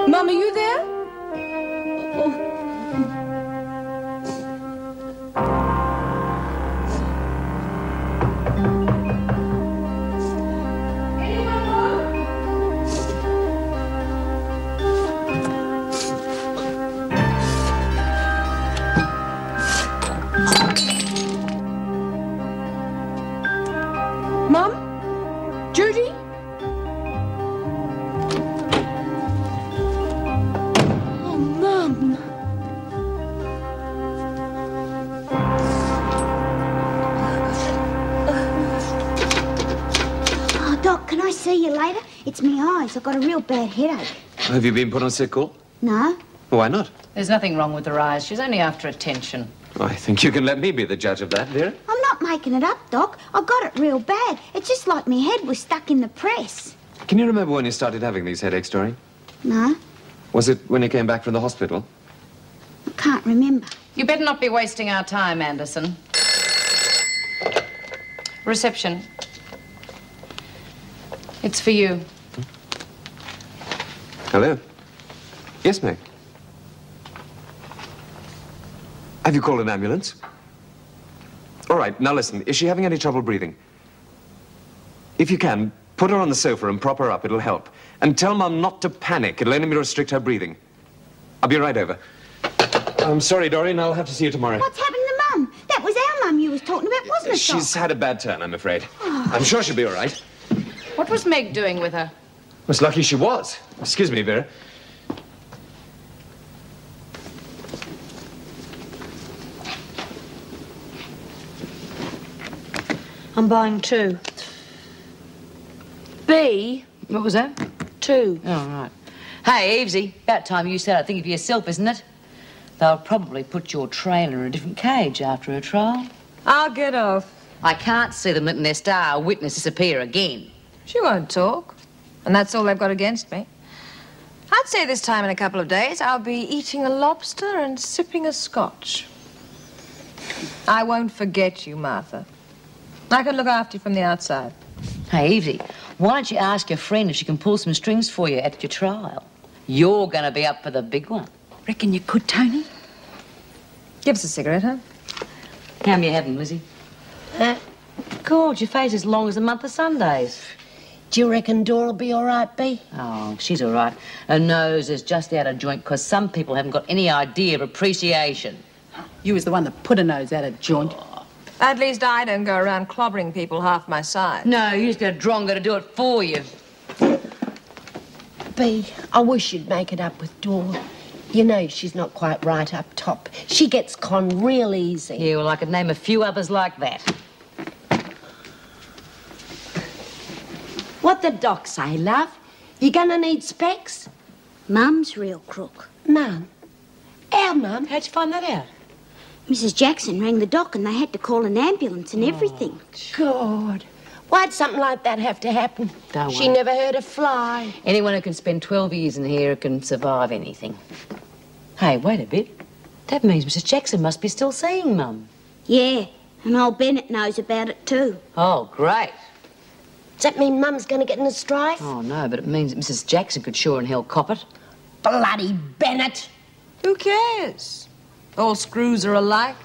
Mum, are you there? Mum? Judy? Oh, Mum. Oh, Doc, can I see you later? It's me eyes. I've got a real bad headache. Have you been put on sick call? No? Why not? There's nothing wrong with her eyes. She's only after attention. I think you can let me be the judge of that, Vera. I'm not making it up, Doc. I got it real bad. It's just like my head was stuck in the press. Can you remember when you started having these headaches, Doreen? No, Was it when you came back from the hospital? I can't remember. You better not be wasting our time, Anderson. Reception. It's for you. Hello? Yes, Meg. Have you called an ambulance? All right, now listen. Is she having any trouble breathing? If you can, put her on the sofa and prop her up. It'll help. And tell Mum not to panic. It'll only restrict her breathing. I'll be right over. I'm sorry, Doreen. I'll have to see you tomorrow. What's happened to Mum? That was our Mum you was talking about, wasn't it, Doc? She's had a bad turn, I'm afraid. I'm sure she'll be all right. What was Meg doing with her? It's lucky she was. Excuse me, Vera. I'm buying 2. B? What was that? 2. Oh, right. Hey, Evesy, about time you started thinking for yourself, isn't it? They'll probably put your trailer in a different cage after a trial. I'll get off. I can't see them letting their star witness disappear again. She won't talk. And that's all they've got against me. I'd say this time in a couple of days I'll be eating a lobster and sipping a scotch. I won't forget you, Martha. I can look after you from the outside. Hey, Evesy, why don't you ask your friend if she can pull some strings for you at your trial? You're going to be up for the big one. Reckon you could, Tony? Give us a cigarette, huh? How many you having, Lizzie? God, your face is long as a month of Sundays. Do you reckon Dora'll be all right, Bea? Oh, she's all right. Her nose is just out of joint because some people haven't got any idea of appreciation. You was the one that put a nose out of joint. At least I don't go around clobbering people half my size. No, you just got a drongo to do it for you. Bea, I wish you'd make it up with Dora. You know she's not quite right up top. She gets con real easy. Yeah, well, I could name a few others like that. What the doc say, love? You gonna need specs? Mum's real crook. Mum? Our Mum? How'd you find that out? Mrs. Jackson rang the doc and they had to call an ambulance and everything. God. Why'd something like that have to happen? Don't She worry. never heard a fly. Anyone who can spend 12 years in here can survive anything. Hey, wait a bit. That means Mrs. Jackson must be still seeing Mum. Yeah, and old Bennett knows about it too. Oh, great. Does that mean Mum's gonna get in a strife? Oh, no, but it means that Mrs. Jackson could sure and hell cop it. Bloody Bennett. Who cares? All screws are alike.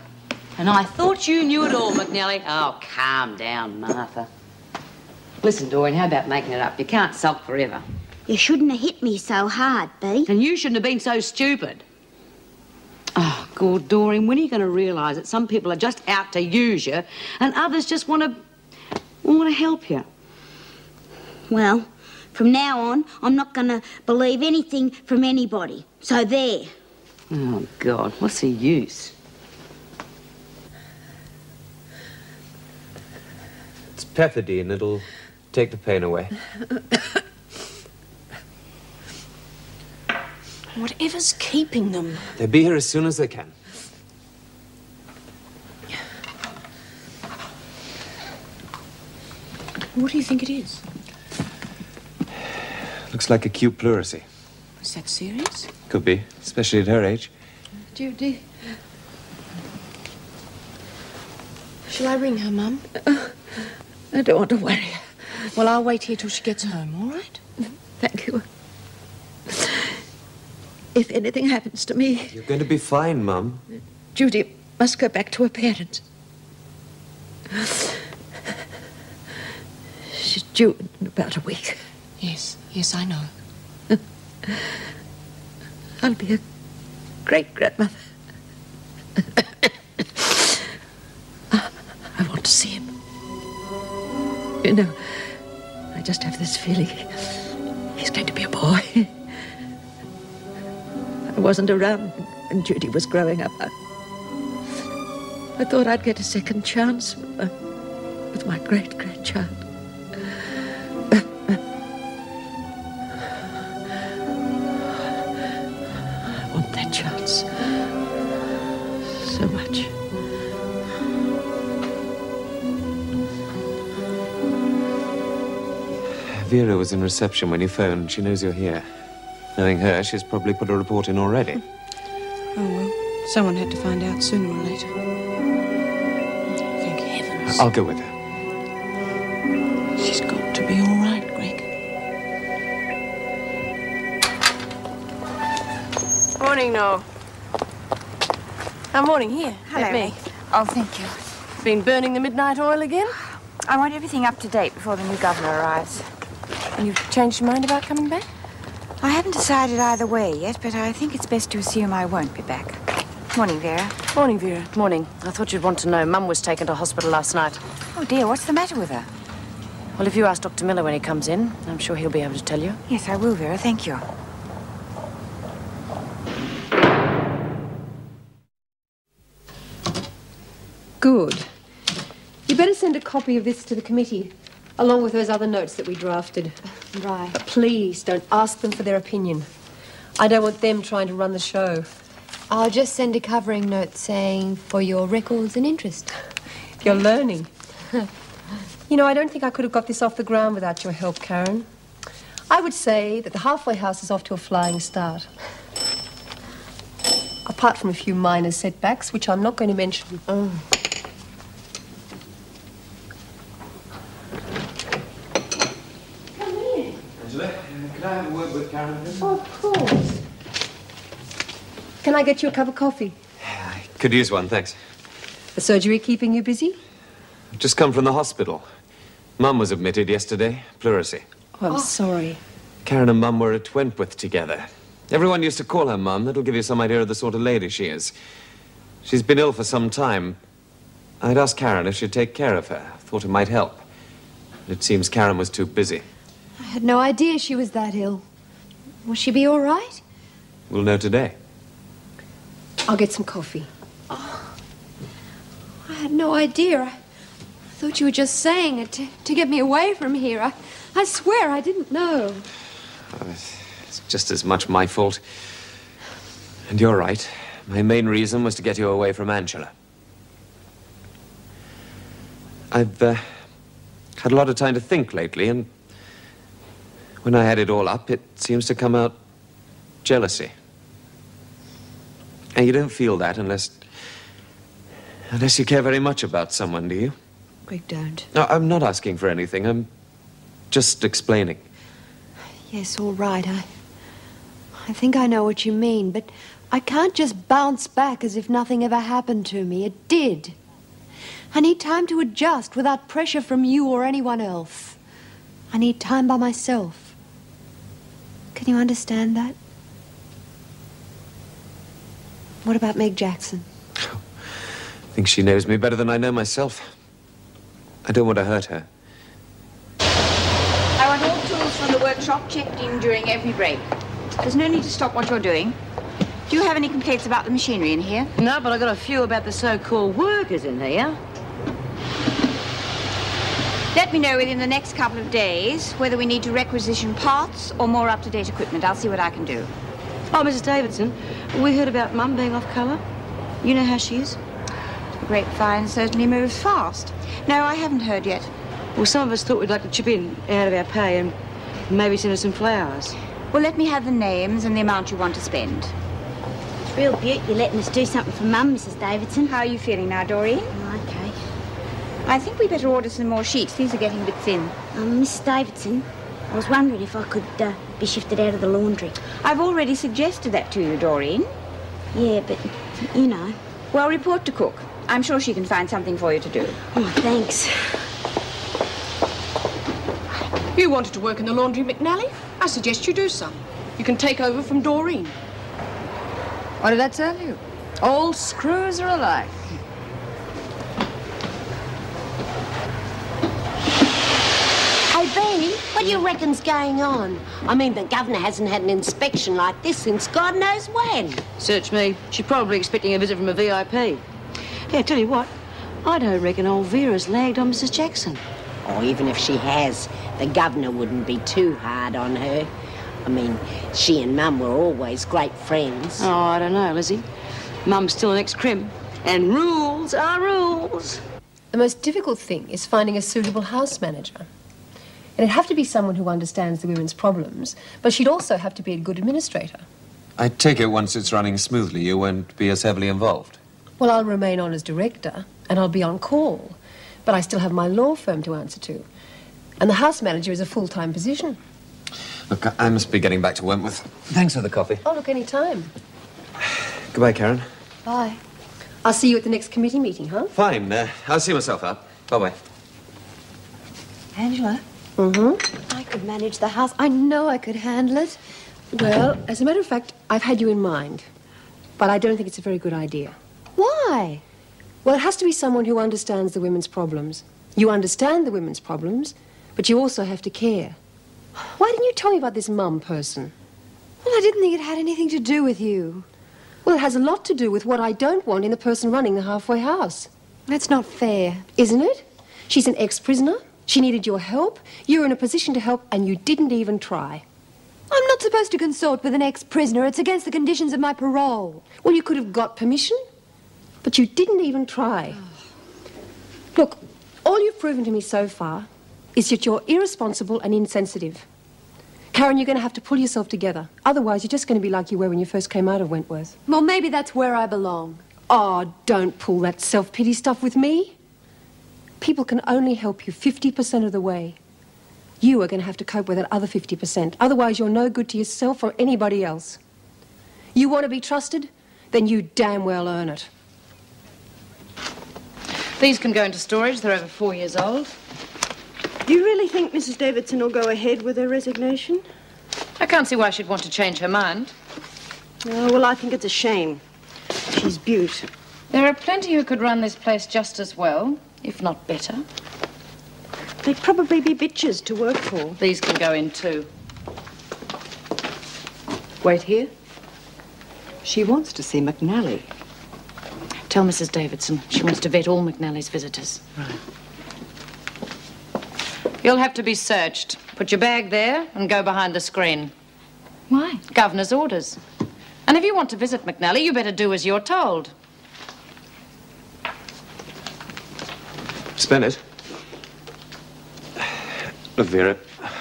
And I thought you knew it all, McNally. Oh, calm down, Martha. Listen, Doreen, how about making it up? You can't sulk forever. You shouldn't have hit me so hard, Bea. And you shouldn't have been so stupid. Oh, God, Doreen, when are you going to realise that some people are just out to use you and others just want to help you? Well, from now on, I'm not going to believe anything from anybody. So there. Oh, God, what's the use? It's pethidine. It'll take the pain away. Whatever's keeping them? They'll be here as soon as they can. What do you think it is? Looks like acute pleurisy. Is that serious? Could be, especially at her age. Judy. Shall I ring her, Mum? I don't want to worry her. Well, I'll wait here till she gets home, all right? Thank you. If anything happens to me... You're going to be fine, Mum. Judy must go back to her parents. She's due in about a week. Yes, I know. I'll be a great-grandmother. I want to see him. You know, I just have this feeling he's going to be a boy. I wasn't around when Judy was growing up. I thought I'd get a second chance with my great-grandchild. I want that chance so much. Vera was in reception when you phoned. She knows you're here. Knowing her, she's probably put a report in already. Oh, well, someone had to find out sooner or later. Thank heavens. I'll go with her. She's got to be all right, Greg. Morning, Noel. Morning, here. Hello, Let me. Meg. Oh, thank you. Been burning the midnight oil again? I want everything up to date before the new governor arrives. And you've changed your mind about coming back? I haven't decided either way yet, but I think it's best to assume I won't be back. Morning, Vera. Morning, Vera. Morning. I thought you'd want to know. Mum was taken to hospital last night. Oh, dear, what's the matter with her? Well, if you ask Dr. Miller when he comes in, I'm sure he'll be able to tell you. Yes, I will, Vera. Thank you. Good. You better send a copy of this to the committee, along with those other notes that we drafted. Right. But please don't ask them for their opinion. I don't want them trying to run the show. I'll just send a covering note saying, for your records and interest. You're learning. You know, I don't think I could have got this off the ground without your help, Karen. I would say that the halfway house is off to a flying start. Apart from a few minor setbacks, which I'm not going to mention. Angela, could I have a word with Karen? Oh, of course. Can I get you a cup of coffee? I could use one, thanks. The surgery keeping you busy? I've just come from the hospital. Mum was admitted yesterday, pleurisy. Oh, I'm sorry. Karen and Mum were at Wentworth together. Everyone used to call her Mum. That'll give you some idea of the sort of lady she is. She's been ill for some time. I'd asked Karen if she'd take care of her. Thought it might help. It seems Karen was too busy. I had no idea she was that ill. Will she be all right? We'll know today. I'll get some coffee. I had no idea. I thought you were just saying it to get me away from here. I swear I didn't know. It's just as much my fault. And you're right. My main reason was to get you away from Angela. I've had a lot of time to think lately, and when I add it all up, it seems to come out jealousy. And you don't feel that unless you care very much about someone, do you? Greg, don't. No, I'm not asking for anything. I'm just explaining. Yes, all right. I think I know what you mean, but I can't just bounce back as if nothing ever happened to me. It did. I need time to adjust without pressure from you or anyone else. I need time by myself. Can you understand that? What about Meg Jackson? I think she knows me better than I know myself. I don't want to hurt her. I want all tools from the workshop checked in during every break. There's no need to stop what you're doing. Do you have any complaints about the machinery in here? No, but I've got a few about the so-called workers in here. Let me know within the next couple of days whether we need to requisition parts or more up-to-date equipment. I'll see what I can do. Oh, Mrs. Davidson, we heard about Mum being off colour. You know how she is? The grapevine certainly moves fast. No, I haven't heard yet. Well, some of us thought we'd like to chip in out of our pay and maybe send her some flowers. Well, let me have the names and the amount you want to spend. It's real beaut you're letting us do something for Mum, Mrs. Davidson. How are you feeling now, Doreen? Okay. I think we better order some more sheets. These are getting a bit thin. Mrs. Davidson, I was wondering if I could be shifted out of the laundry. I've already suggested that to you, Doreen. Yeah, but, you know. Well, report to cook. I'm sure she can find something for you to do. Oh, thanks. You wanted to work in the laundry, McNally? I suggest you do some. You can take over from Doreen. What did I tell you? All screws are alike. Hey, Bean, what do you reckon's going on? I mean, the governor hasn't had an inspection like this since God knows when. Search me. She's probably expecting a visit from a VIP. Yeah, tell you what, I don't reckon old Vera's lagged on Mrs. Jackson. Or even if she has, the governor wouldn't be too hard on her. I mean, she and Mum were always great friends. Oh, I don't know, Lizzie. Mum's still an ex-crim, and rules are rules. The most difficult thing is finding a suitable house manager. And it'd have to be someone who understands the women's problems, but she'd also have to be a good administrator. I take it once it's running smoothly, you won't be as heavily involved. Well, I'll remain on as director, and I'll be on call. But I still have my law firm to answer to. And the house manager is a full-time position. Look, I must be getting back to Wentworth. Thanks for the coffee. Oh, look, any time. Goodbye, Karen. Bye. I'll see you at the next committee meeting, huh? Fine. I'll see myself out. Bye-bye. Angela? Mm-hmm. I could manage the house. I know I could handle it. Well, as a matter of fact, I've had you in mind. But I don't think it's a very good idea. Why? Well, it has to be someone who understands the women's problems. You understand the women's problems, but you also have to care. Why didn't you tell me about this Mum person? Well, I didn't think it had anything to do with you. Well, it has a lot to do with what I don't want in the person running the halfway house. That's not fair. Isn't it? She's an ex-prisoner. She needed your help. You were in a position to help, and you didn't even try. I'm not supposed to consort with an ex-prisoner. It's against the conditions of my parole. Well, you could have got permission, but you didn't even try. Look, all you've proven to me so far is that you're irresponsible and insensitive. Karen, you're going to have to pull yourself together. Otherwise, you're just going to be like you were when you first came out of Wentworth. Well, maybe that's where I belong. Oh, don't pull that self-pity stuff with me. People can only help you 50% of the way. You are going to have to cope with that other 50%. Otherwise, you're no good to yourself or anybody else. You want to be trusted? Then you damn well earn it. These can go into storage. They're over 4 years old. Do you really think Mrs. Davidson will go ahead with her resignation? I can't see why she'd want to change her mind. Oh, well, I think it's a shame. She's beaut. There are plenty who could run this place just as well, if not better. They'd probably be bitches to work for. These can go in too. Wait here. She wants to see McNally. Tell Mrs. Davidson she wants to vet all McNally's visitors. Right. You'll have to be searched. Put your bag there and go behind the screen. Why? Governor's orders. And if you want to visit McNally, you better do as you're told. Miss Bennett. Look, Vera,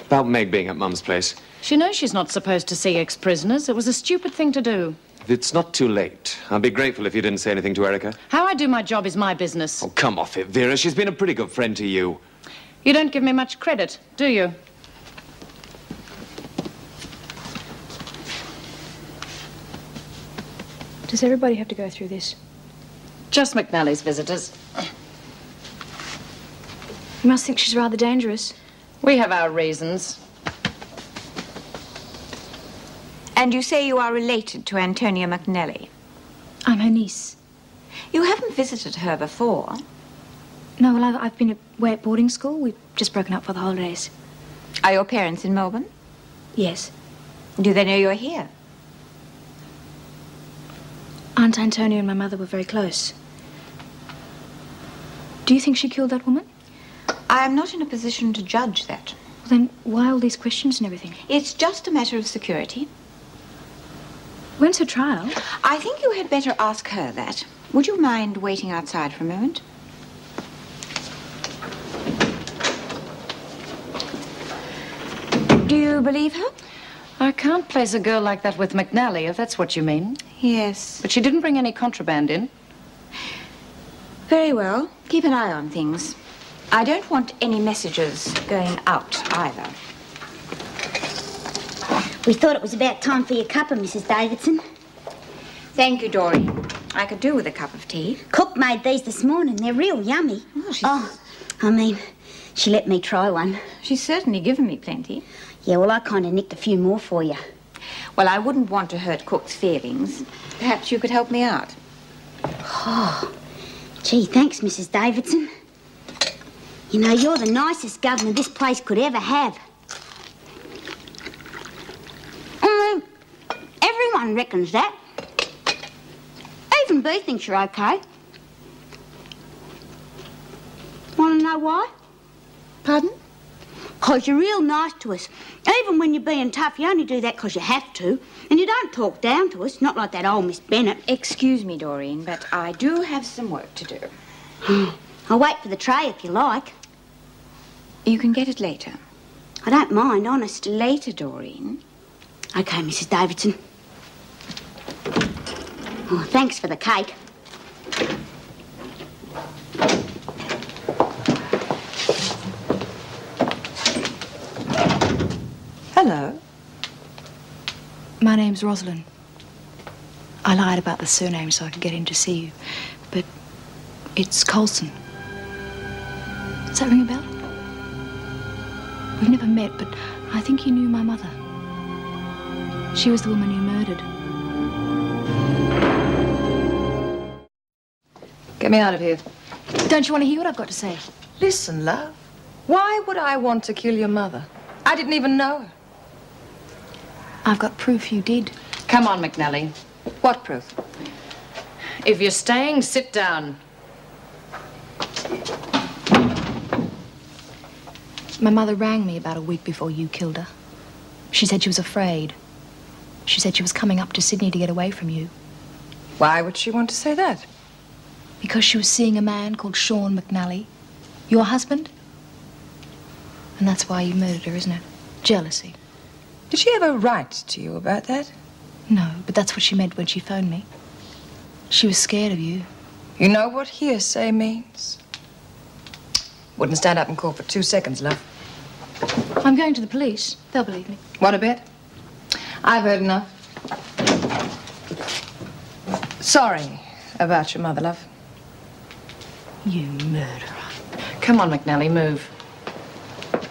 about Meg being at Mum's place. She knows she's not supposed to see ex-prisoners. It was a stupid thing to do. If it's not too late, I'll be grateful if you didn't say anything to Erica. How I do my job is my business. Oh, come off it, Vera. She's been a pretty good friend to you. You don't give me much credit, do you? Does everybody have to go through this? Just McNally's visitors. You must think she's rather dangerous. We have our reasons. And you say you are related to Antonia McNally? I'm her niece. You haven't visited her before. No, well, I've been away at boarding school. We've just broken up for the holidays. Are your parents in Melbourne? Yes. Do they know you're here? Aunt Antonia and my mother were very close. Do you think she killed that woman? I am not in a position to judge that. Well, then why all these questions and everything? It's just a matter of security. When's her trial? I think you had better ask her that. Would you mind waiting outside for a moment? Do you believe her? I can't place a girl like that with McNally, if that's what you mean. Yes. But she didn't bring any contraband in. Very well. Keep an eye on things. I don't want any messages going out either. We thought it was about time for your cuppa, Mrs. Davidson. Thank you, Doreen. I could do with a cup of tea. Cook made these this morning. They're real yummy. She let me try one. She's certainly given me plenty. Yeah, well, I kind of nicked a few more for you. Well, I wouldn't want to hurt Cook's feelings. Perhaps you could help me out. Oh, gee, thanks, Mrs. Davidson. You know, you're the nicest governor this place could ever have. Everyone reckons that. Even Bea thinks you're okay. Want to know why? Pardon? 'Cause you're real nice to us. Even when you're being tough, you only do that 'cause you have to. And you don't talk down to us, not like that old Miss Bennett. Excuse me, Doreen, but I do have some work to do. I'll wait for the tray if you like. You can get it later. I don't mind, honest. Later, Doreen. Okay, Mrs. Davidson. Oh, thanks for the cake. Hello. My name's Rosalind. I lied about the surname so I could get in to see you, but it's Colson. Does that ring a bell? We've never met, but I think you knew my mother. She was the woman you murdered. Get me out of here. Don't you want to hear what I've got to say? Listen, love. Why would I want to kill your mother? I didn't even know her. I've got proof you did. Come on, McNally. What proof? If you're staying, sit down. My mother rang me about a week before you killed her. She said she was afraid. She said she was coming up to Sydney to get away from you. Why would she want to say that? Because she was seeing a man called Sean McNally. Your husband? And that's why you murdered her, isn't it? Jealousy. Did she ever write to you about that? No, but that's what she meant when she phoned me. She was scared of you. You know what hearsay means? Wouldn't stand up in court for 2 seconds, love. I'm going to the police. They'll believe me. Want a bet? I've heard enough. Sorry about your mother, love. You murderer. Come on, McNally, move.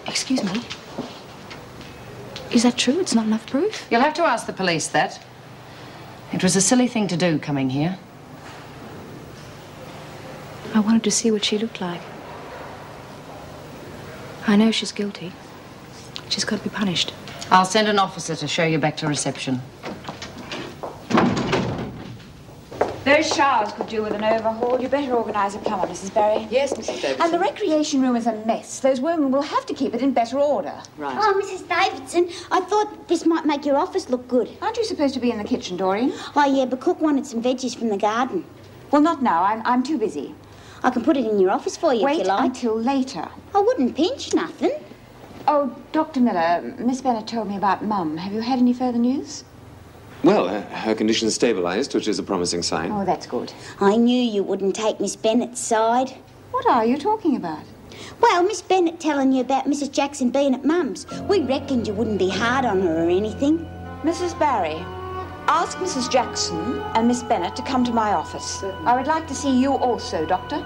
Excuse me. Is that true? It's not enough proof? You'll have to ask the police that. It was a silly thing to do, coming here. I wanted to see what she looked like. I know she's guilty. She's got to be punished. I'll send an officer to show you back to reception. Those showers could do with an overhaul. You better organise a plumber, Mrs. Barry. Yes, Mrs. Davidson. And the recreation room is a mess. Those women will have to keep it in better order. Right. Oh, Mrs. Davidson, I thought this might make your office look good. Aren't you supposed to be in the kitchen, Doreen? Oh, yeah, but Cook wanted some veggies from the garden. Well, not now. I'm too busy. I can put it in your office for you if you like. Wait until later. I wouldn't pinch nothing. Oh, Dr. Miller, Miss Bennett told me about Mum. Have you had any further news? Well, her condition's stabilized, which is a promising sign. Oh, that's good. I knew you wouldn't take Miss Bennett's side. What are you talking about? Well, Miss Bennett telling you about Mrs. Jackson being at Mum's. We reckoned you wouldn't be hard on her or anything. Mrs. Barry, ask Mrs. Jackson and Miss Bennett to come to my office. I would like to see you also, Doctor.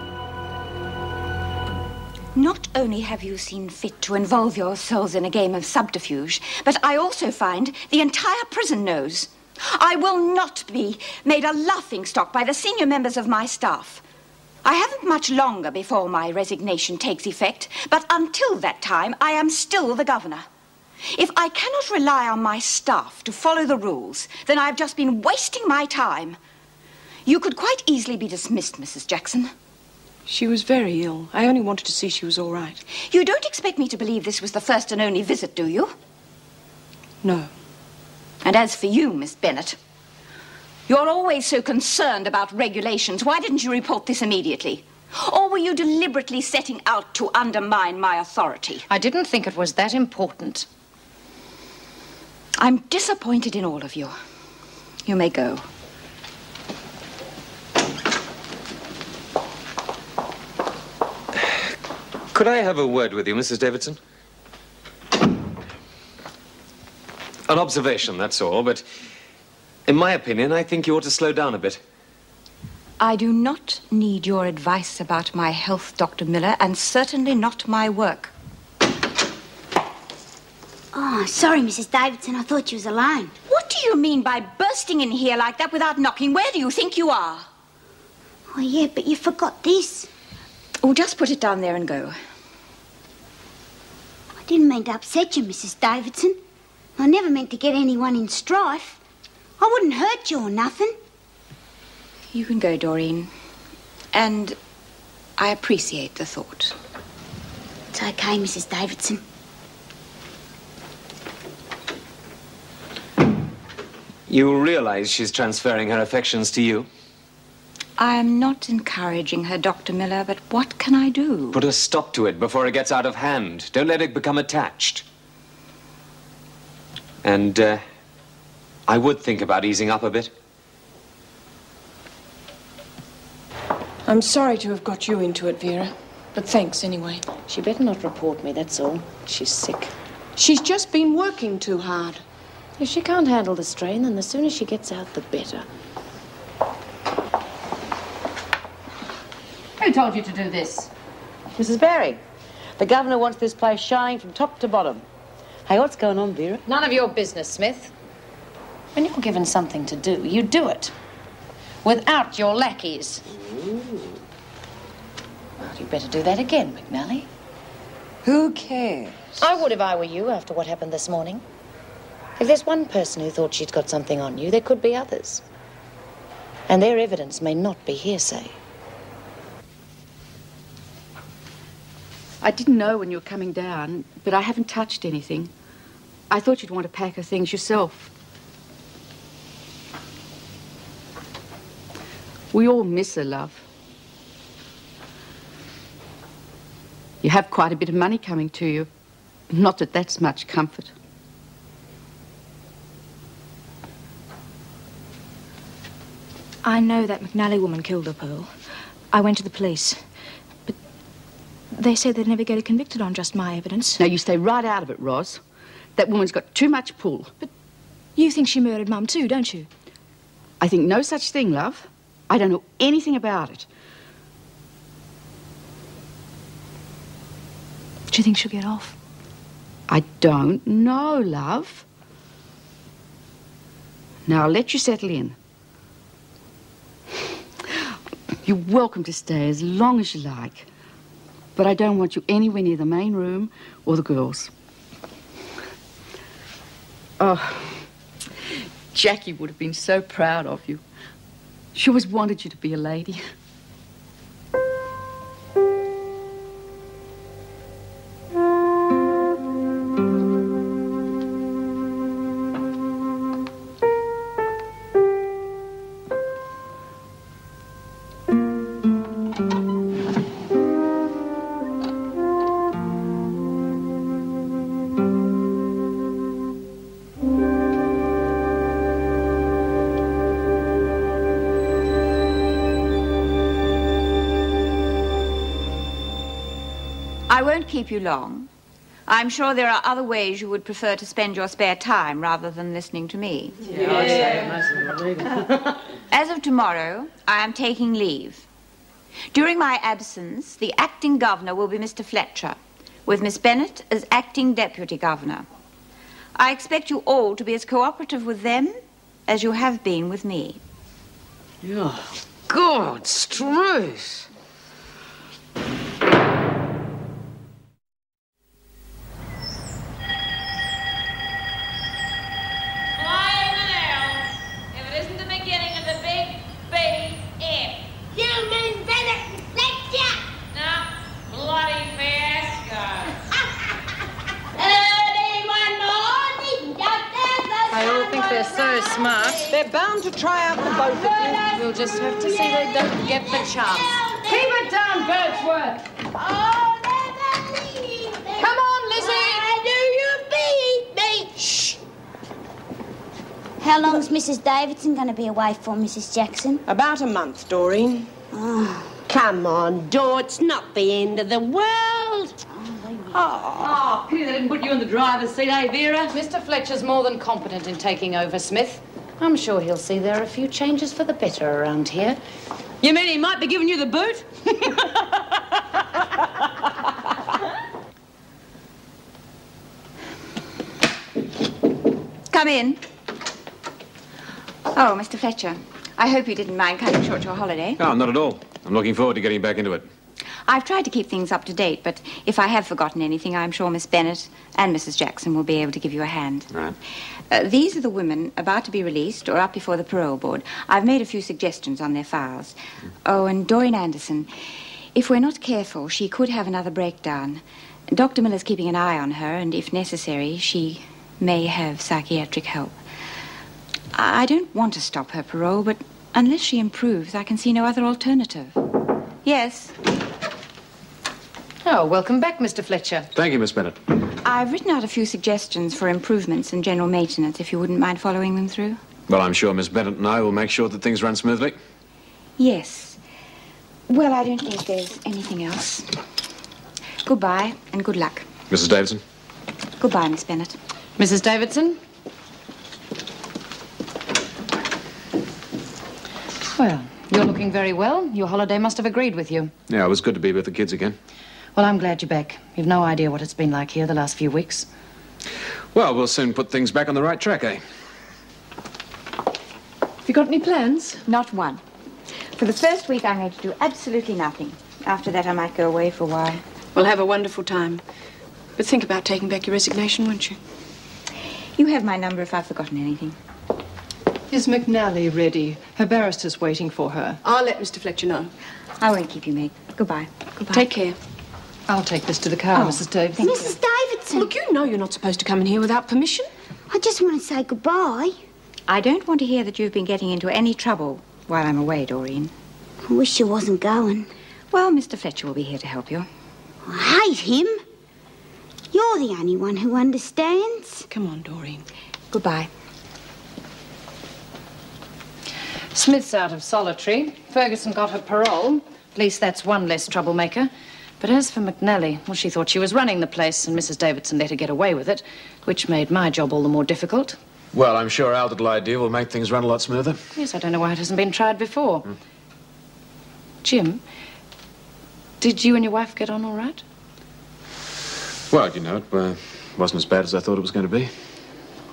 Not only have you seen fit to involve yourselves in a game of subterfuge, but I also find the entire prison knows. I will not be made a laughingstock by the senior members of my staff. I haven't much longer before my resignation takes effect, but until that time, I am still the governor. If I cannot rely on my staff to follow the rules, then I've just been wasting my time. You could quite easily be dismissed, Mrs. Jackson. She was very ill. I only wanted to see she was all right. You don't expect me to believe this was the first and only visit, do you? No. And as for you, Miss Bennett, you're always so concerned about regulations. Why didn't you report this immediately? Or were you deliberately setting out to undermine my authority? I didn't think it was that important. I'm disappointed in all of you. You may go. Could I have a word with you, Mrs. Davidson? An observation, that's all, but in my opinion, I think you ought to slow down a bit. I do not need your advice about my health, Dr. Miller, and certainly not my work. Oh, sorry, Mrs. Davidson. I thought you was alone. What do you mean by bursting in here like that without knocking? Where do you think you are? Oh, yeah, but you forgot this. Oh, just put it down there and go. I didn't mean to upset you, Mrs. Davidson. I never meant to get anyone in strife. I wouldn't hurt you or nothing. You can go, Doreen. And I appreciate the thought. It's okay, Mrs. Davidson. You realize she's transferring her affections to you? I am not encouraging her, Dr. Miller, but what can I do? Put a stop to it before it gets out of hand. Don't let it become attached. And, I would think about easing up a bit. I'm sorry to have got you into it, Vera, but thanks anyway. She better not report me, that's all. She's sick. She's just been working too hard. If she can't handle the strain, then the sooner she gets out, the better. Who told you to do this? Mrs. Barry. The governor wants this place shining from top to bottom. Hey, what's going on, Vera? None of your business, Smith. When you're given something to do, you do it. Without your lackeys. Well, you'd better do that again, McNally. Who cares? I would if I were you after what happened this morning. If there's one person who thought she'd got something on you, there could be others. And their evidence may not be hearsay. I didn't know when you were coming down, but I haven't touched anything. I thought you'd want to pack her things yourself. We all miss her, love. You have quite a bit of money coming to you. Not that that's much comfort. I know that McNally woman killed her, Pearl. I went to the police. But they said they'd never get her convicted on just my evidence. Now, you stay right out of it, Ros. That woman's got too much pull. But you think she murdered Mum too, don't you? I think no such thing, love. I don't know anything about it. Do you think she'll get off? I don't know, love. Now, I'll let you settle in. You're welcome to stay as long as you like. But I don't want you anywhere near the main room or the girls. Oh, Jackie would have been so proud of you. She always wanted you to be a lady. I won't keep you long. I'm sure there are other ways you would prefer to spend your spare time rather than listening to me. As of tomorrow, I am taking leave. During my absence, the acting governor will be Mr. Fletcher, with Miss Bennett as acting deputy governor. I expect you all to be as cooperative with them as you have been with me. Oh, God, Struth! They're so smart. They're bound to try out the both of you. We'll just have to see they don't get the chance. Keep it down, Birdsworth. Oh, never leave me. Come on, Lizzie. Why do you beat me? Shh. How long's Mrs. Davidson going to be away for, Mrs. Jackson? About a month, Doreen. Oh. Come on, Dor, it's not the end of the world. Oh, they Oh, pity they didn't put you in the driver's seat, eh, Vera? Mr. Fletcher's more than competent in taking over, Smith. I'm sure he'll see there are a few changes for the better around here. You mean he might be giving you the boot? Come in. Oh, Mr. Fletcher, I hope you didn't mind cutting short your holiday. No, not at all. I'm looking forward to getting back into it. I've tried to keep things up to date, but if I have forgotten anything, I'm sure Miss Bennett and Mrs. Jackson will be able to give you a hand. Right. These are the women about to be released or up before the parole board. I've made a few suggestions on their files. Oh, and Doreen Anderson. If we're not careful, she could have another breakdown. Dr. Miller's keeping an eye on her, and if necessary, she may have psychiatric help. I don't want to stop her parole, but unless she improves, I can see no other alternative. Yes? Oh, welcome back, Mr. Fletcher. Thank you, Miss Bennett. I've written out a few suggestions for improvements in general maintenance, if you wouldn't mind following them through. Well, I'm sure Miss Bennett and I will make sure that things run smoothly. Yes. Well, I don't think there's anything else. Goodbye, and good luck. Mrs. Davidson? Goodbye, Miss Bennett. Mrs. Davidson? Well, you're looking very well. Your holiday must have agreed with you. Yeah, it was good to be with the kids again. Well, I'm glad you're back. You've no idea what it's been like here the last few weeks. Well, we'll soon put things back on the right track, eh? Have you got any plans? Not one. For the first week, I'm going to do absolutely nothing. After that, I might go away for a while. We'll have a wonderful time. But think about taking back your resignation, won't you? You have my number if I've forgotten anything. Is McNally ready? Her barrister's waiting for her. I'll let Mr. Fletcher know. I won't keep you, Meg. Goodbye. Goodbye. Take care. I'll take this to the car, Mrs. Davidson. Mrs. Davidson. Look, you know you're not supposed to come in here without permission. I just want to say goodbye. I don't want to hear that you've been getting into any trouble while I'm away, Doreen. I wish you wasn't going. Well, Mr. Fletcher will be here to help you. I hate him. You're the only one who understands. Come on, Doreen. Goodbye. Smith's out of solitary. Ferguson got her parole. At least that's one less troublemaker. But as for McNally, well, she thought she was running the place, and Mrs. Davidson let her get away with it, which made my job all the more difficult. Well, I'm sure our little idea will make things run a lot smoother. Yes, I don't know why it hasn't been tried before. Jim, did you and your wife get on all right? Well, you know, it wasn't as bad as I thought it was going to be.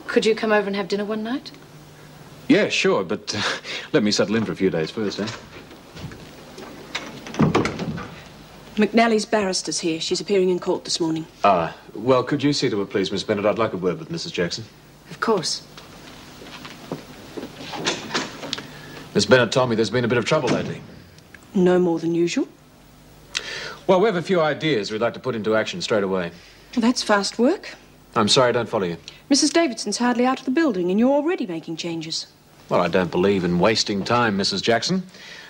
Could you come over and have dinner one night? Yeah, sure, but let me settle in for a few days first, eh? McNally's barrister's here. She's appearing in court this morning. Well, could you see to her, please, Miss Bennett? I'd like a word with Mrs. Jackson. Of course. Miss Bennett told me there's been a bit of trouble lately. No more than usual. Well, we have a few ideas we'd like to put into action straight away. Well, that's fast work. I'm sorry I don't follow you. Mrs. Davidson's hardly out of the building, and you're already making changes. Well, I don't believe in wasting time, Mrs. Jackson.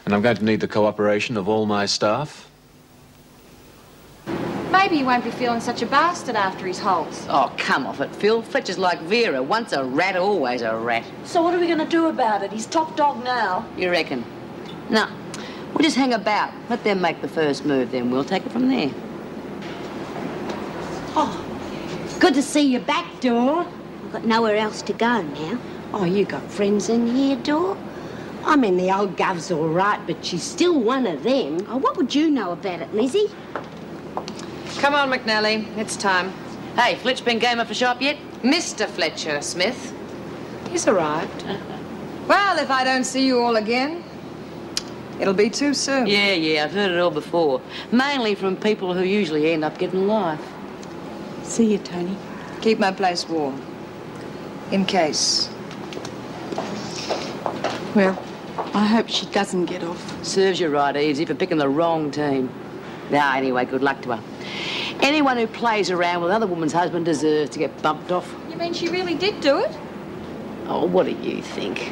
And I'm going to need the cooperation of all my staff. Maybe he won't be feeling such a bastard after his holes. Oh, come off it, Phil. Fletcher's like Vera. Once a rat, always a rat. So what are we going to do about it? He's top dog now. You reckon? No. We'll just hang about. Let them make the first move, then we'll take it from there. Oh, good to see you back, Dor. I've got nowhere else to go now. Oh, you got friends in here, Dor? I mean, the old gov's all right, but she's still one of them. Oh, what would you know about it, Lizzie? Come on, McNally. It's time. Hey, Fletch been game up for shop yet? Mr. Fletcher, Smith. He's arrived. Well, if I don't see you all again, it'll be too soon. Yeah, I've heard it all before. Mainly from people who usually end up getting life. See you, Tony. Keep my place warm. In case. Well, I hope she doesn't get off. Serves you right, Easy, for picking the wrong team. Now, anyway, good luck to her. Anyone who plays around with another woman's husband deserves to get bumped off. You mean she really did do it? Oh, what do you think?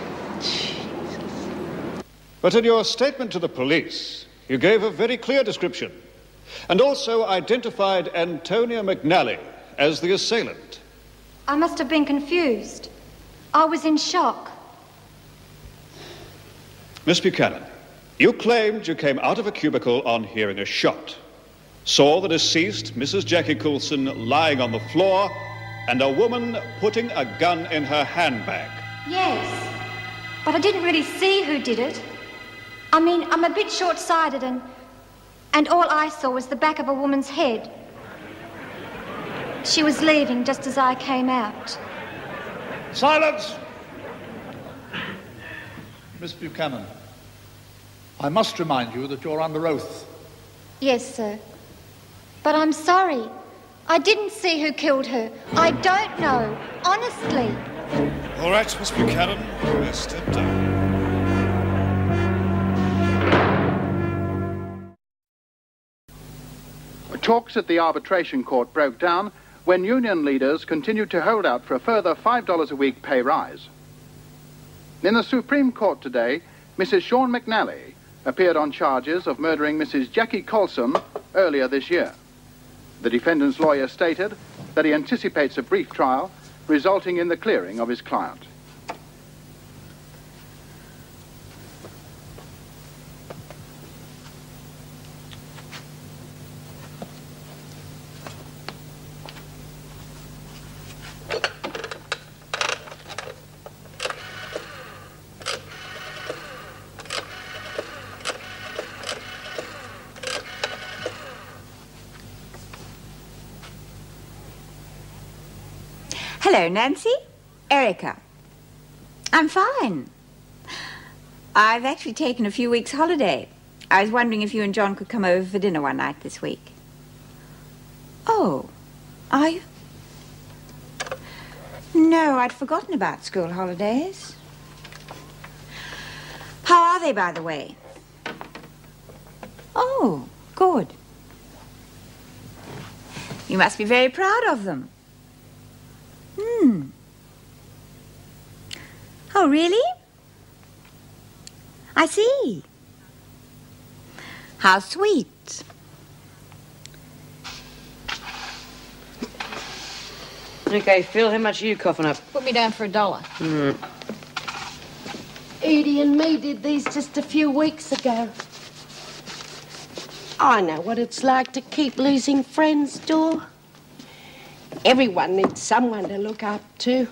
But in your statement to the police, you gave a very clear description and also identified Antonia McNally as the assailant. I must have been confused. I was in shock. Miss Buchanan, you claimed you came out of a cubicle on hearing a shot. saw the deceased, Mrs. Jackie Coulson, lying on the floor and a woman putting a gun in her handbag. Yes, but I didn't really see who did it. I mean, I'm a bit short-sighted and all I saw was the back of a woman's head. She was leaving just as I came out. Silence! Miss Buchanan, I must remind you that you're under oath. Yes, sir. But I'm sorry. I didn't see who killed her. I don't know, honestly. All right, Miss Buchanan, step down. Talks at the arbitration court broke down when union leaders continued to hold out for a further $5 a week pay rise. In the Supreme Court today, Mrs. Sean McNally appeared on charges of murdering Mrs. Jackie Coulson earlier this year. The defendant's lawyer stated that he anticipates a brief trial resulting in the clearing of his client. Hello, Nancy. Erica. I'm fine. I've actually taken a few weeks' holiday. I was wondering if you and John could come over for dinner one night this week. Oh, are you? No, I'd forgotten about school holidays. How are they, by the way? Oh, good. You must be very proud of them. Oh, really? I see. How sweet. Okay, Phil, how much are you coughing up? Put me down for $1. Edie and me did these just a few weeks ago. I know what it's like to keep losing friends, Dor. Everyone needs someone to look up to.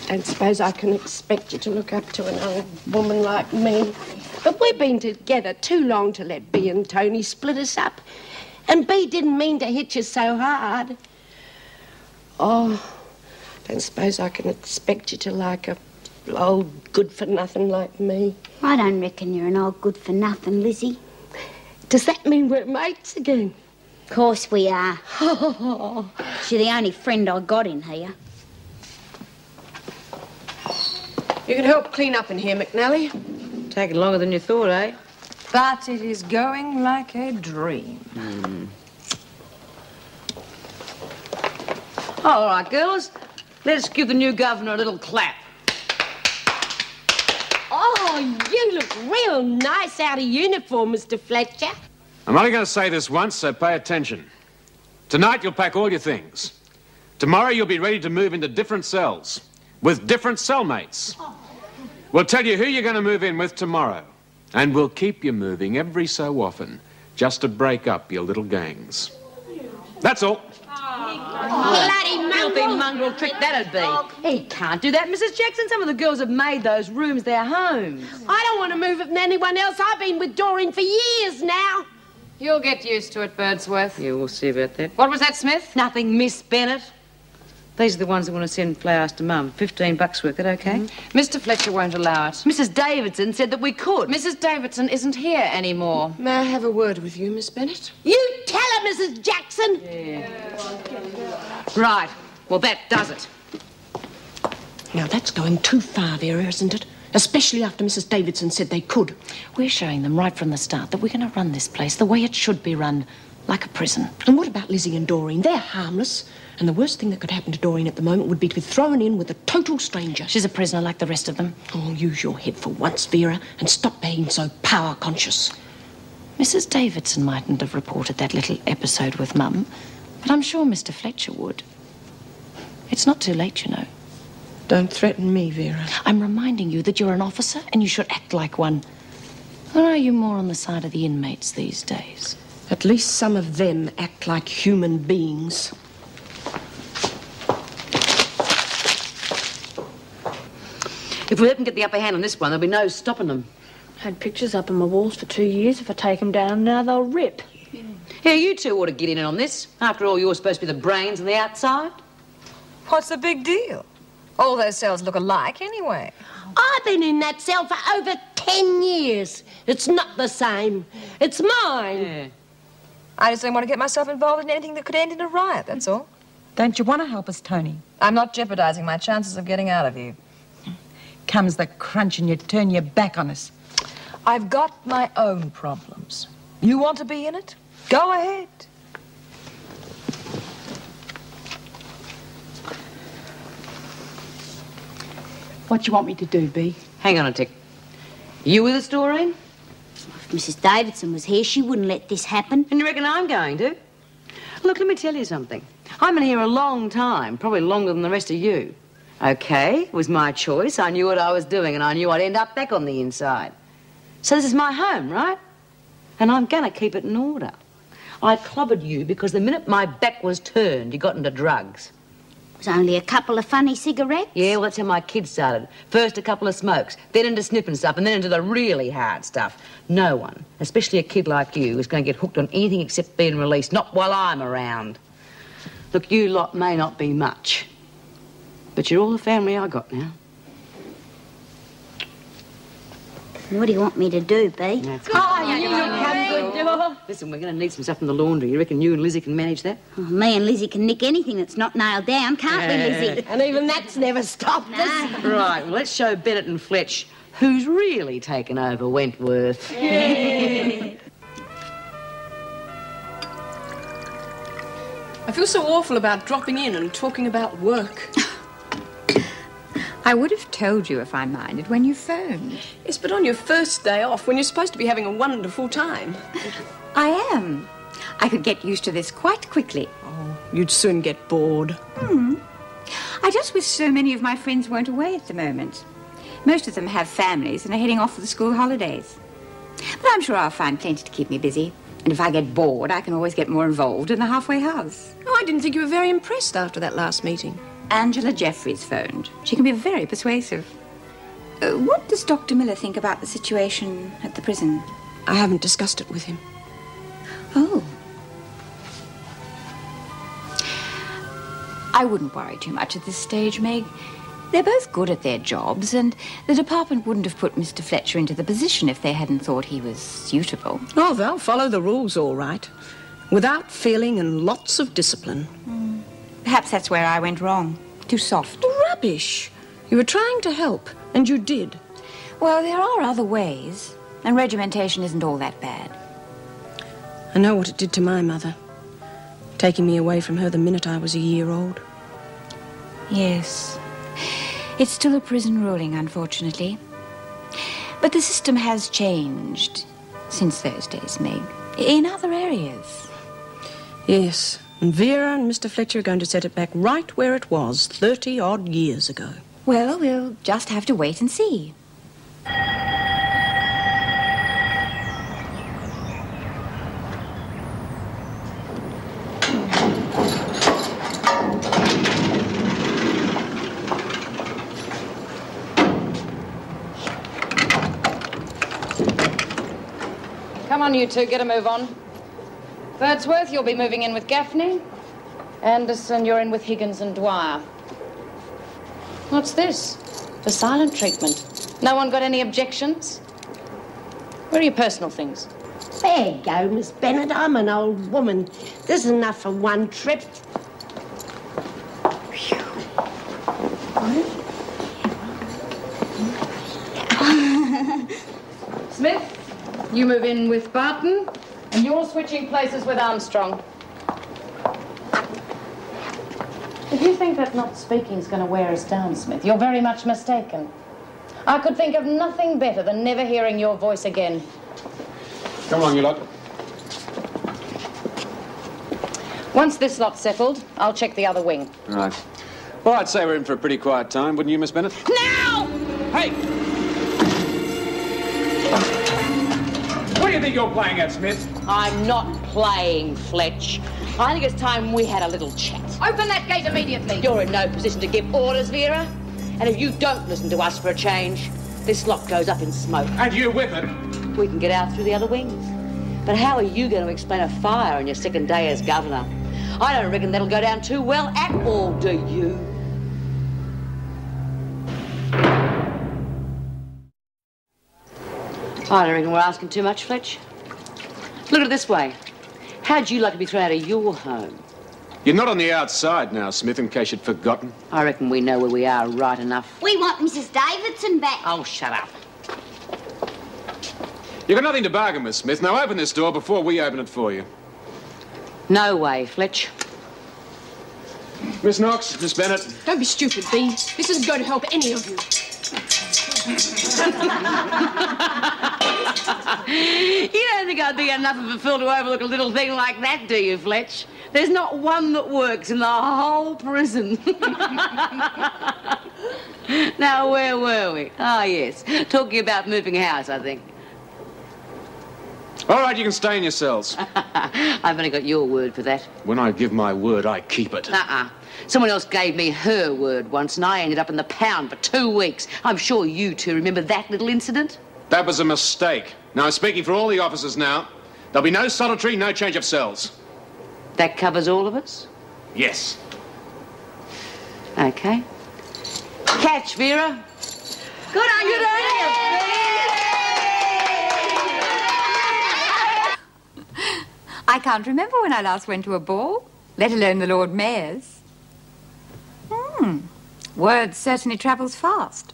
Don't suppose I can expect you to look up to an old woman like me. But we've been together too long to let Bea and Tony split us up. And Bea didn't mean to hit you so hard. Oh, don't suppose I can expect you to like a old good-for-nothing like me. I don't reckon you're an old good-for-nothing, Lizzie. Does that mean we're mates again? Of course we are. You're the only friend I got in here. You can help clean up in here, McNally. Taking longer than you thought, eh? But it is going like a dream. All right, girls. Let's give the new governor a little clap. Oh, you look real nice out of uniform, Mr. Fletcher. I'm only going to say this once, so pay attention. Tonight, you'll pack all your things. Tomorrow, you'll be ready to move into different cells with different cellmates. We'll tell you who you're going to move in with tomorrow. And we'll keep you moving every so often just to break up your little gangs. That's all. Bloody mongrel. Mongrel trick that'd be. He can't do that, Mrs. Jackson. Some of the girls have made those rooms their homes. I don't want to move with anyone else. I've been with Doreen for years now. You'll get used to it, Birdsworth. Yeah, we'll see about that. What was that, Smith? Nothing, Miss Bennett. These are the ones that want to send flowers to Mum. $15 worth, that okay? Mr. Fletcher won't allow it. Mrs. Davidson said that we could. Mrs. Davidson isn't here anymore. May I have a word with you, Miss Bennett? You tell her, Mrs. Jackson. Right. Well, that does it. Now, that's going too far, Vera, isn't it? Especially after Mrs. Davidson said they could. We're showing them right from the start that we're going to run this place the way it should be run, like a prison. And what about Lizzie and Doreen? They're harmless. And the worst thing that could happen to Doreen at the moment would be to be thrown in with a total stranger. She's a prisoner like the rest of them. Oh, use your head for once, Vera, and stop being so power-conscious. Mrs. Davidson mightn't have reported that little episode with Mum, but I'm sure Mr. Fletcher would. It's not too late, you know. Don't threaten me, Vera. I'm reminding you that you're an officer and you should act like one. Or are you more on the side of the inmates these days? At least some of them act like human beings. If we let them get the upper hand on this one, there'll be no stopping them. Had pictures up on my walls for 2 years. If I take them down now, they'll rip. Yeah, you two ought to get in on this. After all, you're supposed to be the brains on the outside. What's the big deal? All those cells look alike anyway. I've been in that cell for over 10 years. It's not the same. It's mine. Yeah. I just don't want to get myself involved in anything that could end in a riot, that's all. Don't you want to help us, Tony? I'm not jeopardizing my chances of getting out of you. Comes the crunch and you turn your back on us. I've got my own problems. You want to be in it? Go ahead. What do you want me to do, Bea? Hang on a tick. You with us, Doreen? If Mrs. Davidson was here, she wouldn't let this happen. And you reckon I'm going to? Look, let me tell you something. I've been here a long time, probably longer than the rest of you. Okay, it was my choice. I knew what I was doing, and I knew I'd end up back on the inside. So this is my home, right? And I'm going to keep it in order. I clobbered you because the minute my back was turned, you got into drugs. It was only a couple of funny cigarettes. Yeah, well, that's how my kids started. First a couple of smokes, then into sniffing stuff, and then into the really hard stuff. No one, especially a kid like you, is going to get hooked on anything except being released, not while I'm around. Look, you lot may not be much, but you're all the family I got now. What do you want me to do, Bea? Listen, we're going to need some stuff in the laundry. You reckon you and Lizzie can manage that? Oh, me and Lizzie can nick anything that's not nailed down, can't we, Lizzie? And even that's never stopped us. Right, well, let's show Bennett and Fletch who's really taken over Wentworth. I feel so awful about dropping in and talking about work. I would have told you if I minded when you phoned. Yes, but on your first day off, when you're supposed to be having a wonderful time. I am. I could get used to this quite quickly. Oh, you'd soon get bored. I just wish so many of my friends weren't away at the moment. Most of them have families and are heading off for the school holidays. But I'm sure I'll find plenty to keep me busy. And if I get bored, I can always get more involved in the halfway house. Oh, I didn't think you were very impressed after that last meeting. Angela Jeffries phoned. She can be very persuasive. What does Dr. Miller think about the situation at the prison? I haven't discussed it with him. Oh. I wouldn't worry too much at this stage, Meg. They're both good at their jobs, and the department wouldn't have put Mr. Fletcher into the position if they hadn't thought he was suitable. Oh, they'll follow the rules all right. Without feeling and lots of discipline. Perhaps that's where I went wrong. Too soft. Rubbish. You were trying to help, and you did. Well, there are other ways, and regimentation isn't all that bad. I know what it did to my mother, taking me away from her the minute I was a year old. Yes. It's still a prison ruling, unfortunately. But the system has changed since those days, Meg, in other areas. Yes, and Vera and Mr. Fletcher are going to set it back right where it was 30-odd years ago. Well, we'll just have to wait and see. Come on, you two, get a move on. Birdsworth, you'll be moving in with Gaffney. Anderson, you're in with Higgins and Dwyer. What's this? The silent treatment. No one got any objections? Where are your personal things? There you go, Miss Bennett. I'm an old woman. This is enough for one trip. Smith, you move in with Barton, and you're switching places with Armstrong. If you think that not speaking's going to wear us down, Smith, you're very much mistaken. I could think of nothing better than never hearing your voice again. Come along, you lot. Once this lot's settled, I'll check the other wing. Right. Well, I'd say we're in for a pretty quiet time, wouldn't you, Miss Bennett? Now! Hey! What do you think you're playing at, Smith? I'm not playing, Fletch. I think it's time we had a little chat. Open that gate immediately. You're in no position to give orders, Vera. And if you don't listen to us for a change, this lot goes up in smoke. And you with it. We can get out through the other wings. But how are you going to explain a fire on your second day as governor? I don't reckon that'll go down too well at all, do you? I don't reckon we're asking too much, Fletch. Look at it this way. How'd you like to be thrown out of your home? You're not on the outside now, Smith, in case you'd forgotten. I reckon we know where we are right enough. We want Mrs. Davidson back. Oh, shut up. You've got nothing to bargain with, Smith. Now open this door before we open it for you. No way, Fletch. Miss Knox, Miss Bennett. Don't be stupid, Bee. This isn't going to help any of you. You don't think I'd be enough of a fool to overlook a little thing like that, do you, Fletch? There's not one that works in the whole prison. Now, where were we? Ah, yes. Talking about moving house, I think. All right, you can stay in your cells. I've only got your word for that. When I give my word, I keep it. Someone else gave me her word once, and I ended up in the pound for 2 weeks. I'm sure you two remember that little incident. That was a mistake. Now, I'm speaking for all the officers now. There'll be no solitary, no change of cells. That covers all of us? Yes. Okay. Catch, Vera. Good on you, I can't remember when I last went to a ball, let alone the Lord Mayor's. Word certainly travels fast.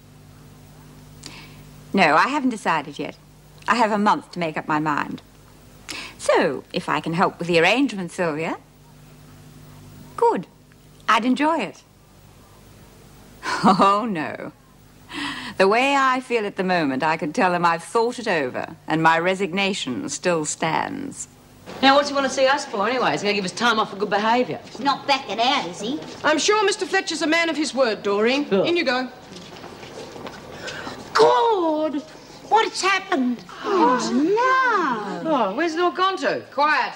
No, I haven't decided yet. I have a month to make up my mind. So, if I can help with the arrangement, Sylvia, good. I'd enjoy it. Oh, no. The way I feel at the moment, I could tell them I've thought it over, and my resignation still stands. Now, what's he want to see us for, anyway? He's going to give us time off for good behaviour. He's not backing out, is he? I'm sure Mr. Fletcher's a man of his word, Doreen. Sure. In you go. God, what's happened? Oh, no. Oh, where's it all gone to? Quiet.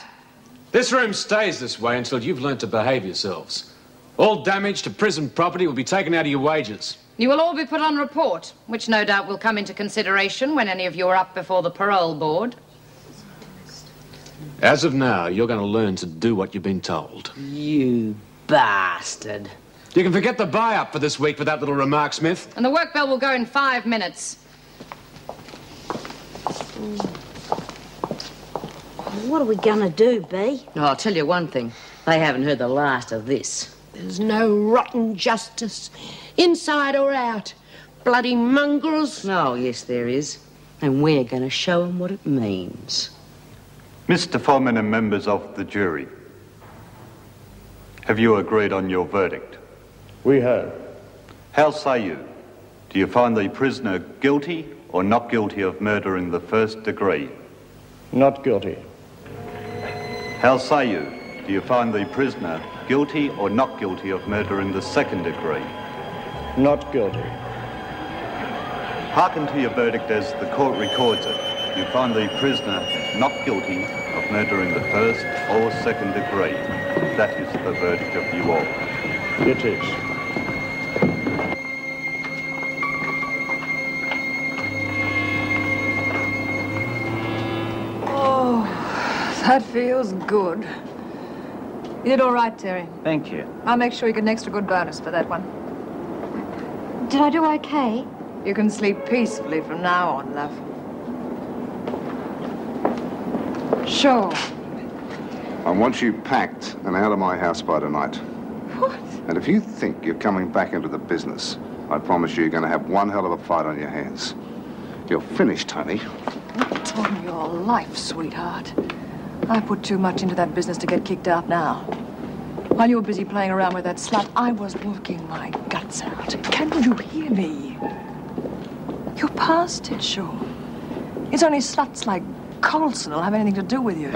This room stays this way until you've learnt to behave yourselves. All damage to prison property will be taken out of your wages. You will all be put on report, which no doubt will come into consideration when any of you are up before the parole board. As of now, you're going to learn to do what you've been told. You bastard. You can forget the buy-up for this week for that little remark, Smith. And the work bell will go in 5 minutes. What are we going to do, Bee? Oh, I'll tell you one thing. They haven't heard the last of this. There's no rotten justice, inside or out. Bloody mongrels. Oh, yes, there is. And we're going to show them what it means. Mr. Foreman and members of the jury, have you agreed on your verdict? We have. How say you? Do you find the prisoner guilty or not guilty of murder in the first degree? Not guilty. How say you? Do you find the prisoner guilty or not guilty of murder in the second degree? Not guilty. Hearken to your verdict as the court records it. You find the prisoner not guilty of murder in the first or second degree. That is the verdict of you all. It is. Oh, that feels good. You did all right, Terry. Thank you. I'll make sure you get an extra good bonus for that one. Did I do okay? You can sleep peacefully from now on, love. Sure. I want you packed and out of my house by tonight. What? And if you think you're coming back into the business, I promise you you're going to have one hell of a fight on your hands. You're finished, Tony. What's on your life, sweetheart? I put too much into that business to get kicked out now. While you were busy playing around with that slut, I was working my guts out. Can you hear me? You're past it, sure. It's only sluts like Colson will have anything to do with you.